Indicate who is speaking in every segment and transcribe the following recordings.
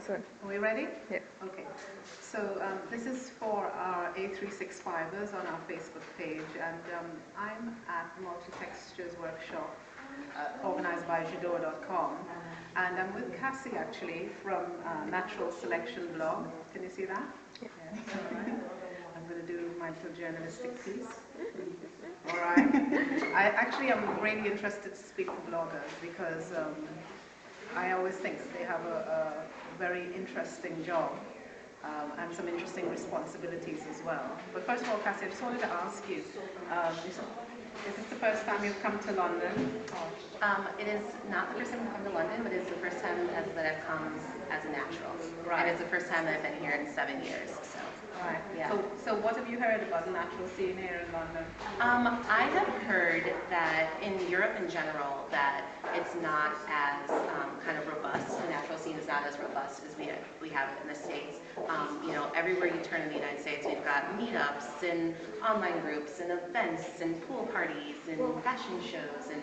Speaker 1: Sorry.
Speaker 2: Are we ready?
Speaker 1: Yeah.
Speaker 2: Okay. So this is for our A365ers on our Facebook page, and I'm at the Multi-Textures Workshop organized by Jador.com, and I'm with Cassidy actually from Natural Selection blog. Can you see that?
Speaker 1: Yeah.
Speaker 2: All right. I'm going to do my little journalistic piece. All right. I'm really interested to speak to bloggers because I always think that they have a very interesting job and some interesting responsibilities as well. But first of all, Cassie, I just wanted to ask you, is this the first time you've come to London?
Speaker 3: It is not the first time I've come to London, but it's the first time that I've come as a natural.
Speaker 2: Right.
Speaker 3: And it's the first time that I've been here in 7 years. So.
Speaker 2: Right.
Speaker 3: Yeah.
Speaker 2: So what have you heard about the natural scene here in London?
Speaker 3: I have heard that in Europe in general that it's not as kind of robust. The natural scene is not as robust as we have it in the States. Everywhere you turn in the United States, we've got meetups and online groups and events and pool parties and fashion shows. And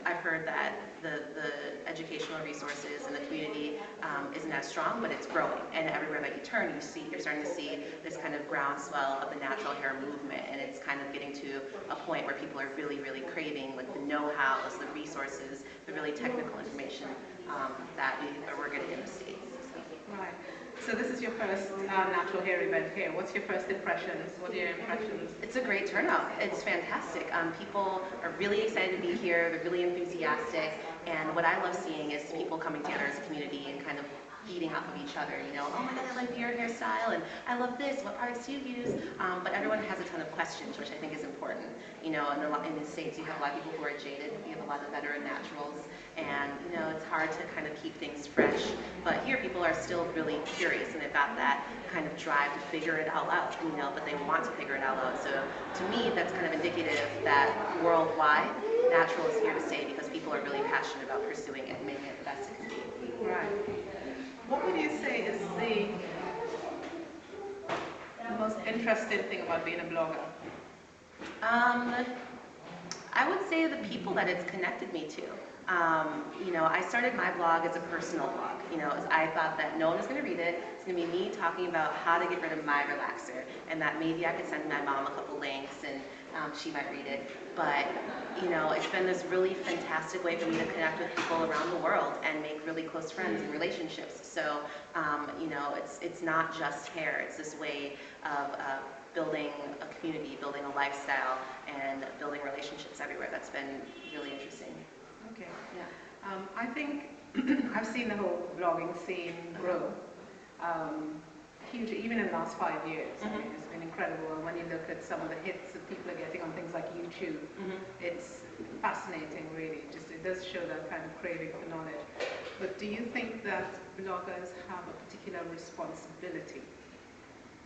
Speaker 3: I've heard that the educational resources in the community isn't as strong, but it's growing. And everywhere that you turn, you're starting to see this kind of groundswell of the natural hair movement, and it's kind of getting to a point where people are really, really craving like the know-hows, the resources, the really technical information that we're getting in the States. So.
Speaker 2: Right. So this is your first natural hair event here. What's your first impressions? What are your impressions?
Speaker 3: It's a great turnout. It's fantastic. People are really excited to be here. They're really enthusiastic. And what I love seeing is people coming together as a community and kind of feeding off of each other. Oh my God, I like your hairstyle, and I love this. What products do you use? But everyone has a ton of questions, which I think is important. In the States, you have a lot of people who are jaded. You have a lot of veteran naturals, and it's hard to kind of keep things fresh. But here, people are still really curious, and they've got that kind of drive to figure it all out. But they want to figure it all out. So to me, that's kind of indicative that worldwide, natural is here to stay because people are really passionate about pursuing it and making it the best it can be.
Speaker 2: Right. What would you say is the most interesting thing about being a blogger?
Speaker 3: I would say the people that it's connected me to. I started my blog as a personal blog. I thought that no one was going to read it. It's going to be me talking about how to get rid of my relaxer, and that maybe I could send my mom a couple links and she might read it. But it's been this really fantastic way for me to connect with people around the world and make really close friends and relationships. So it's not just hair. It's this way of building a community, building a lifestyle, and building relationships everywhere. That's been really interesting.
Speaker 2: Okay.
Speaker 3: Yeah.
Speaker 2: I think I've seen the whole blogging scene grow hugely, even in the last 5 years. I mean, it's been incredible. And when you look at some of the hits that people are getting on things like YouTube, it's fascinating, really. It does show that kind of craving for knowledge. But do you think that bloggers have a particular responsibility?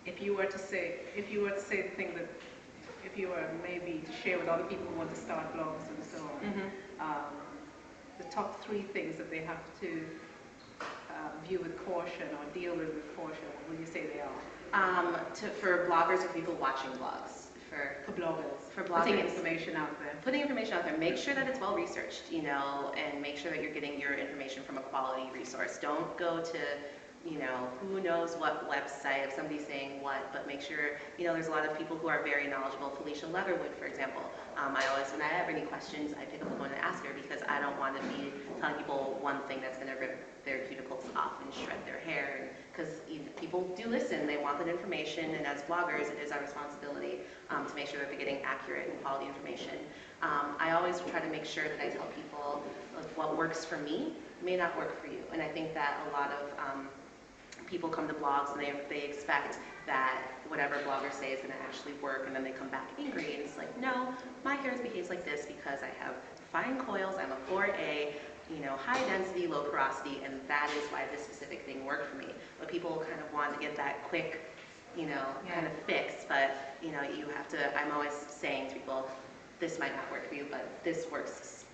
Speaker 2: If you were to say the thing that, if you were maybe to share with other people who want to start blogs and so on, the top 3 things that they have to view with caution or deal with caution, what would you say they are?
Speaker 3: For bloggers or people watching blogs?
Speaker 2: For bloggers.
Speaker 3: For bloggers.
Speaker 2: Putting information out there.
Speaker 3: Putting information out there. Make sure that it's well researched, and make sure that you're getting your information from a quality resource. Don't go to who knows what website of somebody saying what, but make sure, there's a lot of people who are very knowledgeable. Felicia Leatherwood, for example. When I have any questions, I pick up the phone and ask her because I don't want to be telling people one thing that's going to rip their cuticles off and shred their hair. Because people do listen, they want that information, and as bloggers, it is our responsibility to make sure that they're getting accurate and quality information. I always try to make sure that I tell people what works for me may not work for you. And I think that a lot of people come to blogs and they expect that whatever bloggers say is going to actually work, and then they come back angry, and it's like, no, my hair behaves like this because I have fine coils, I'm a 4A, high density, low porosity, and that is why this specific thing worked for me. But people kind of want to get that quick, kind of fix, but you have to, I'm always saying to people, this might not work for you, but this works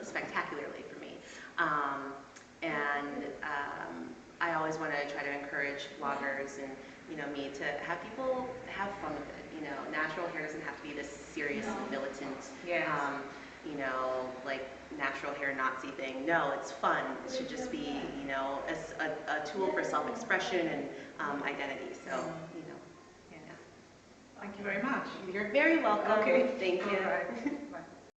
Speaker 3: spectacularly for me. I always want to try to encourage bloggers and me to have people have fun with it. Natural hair doesn't have to be this serious and militant.
Speaker 2: Yes.
Speaker 3: you know, like natural hair Nazi thing. No, it's fun. It should just be, you know, as a tool for self-expression and identity. So, you know.
Speaker 2: Yeah. Thank you very much.
Speaker 3: You're very welcome.
Speaker 2: Okay.
Speaker 3: Thank you.
Speaker 2: All right. Bye.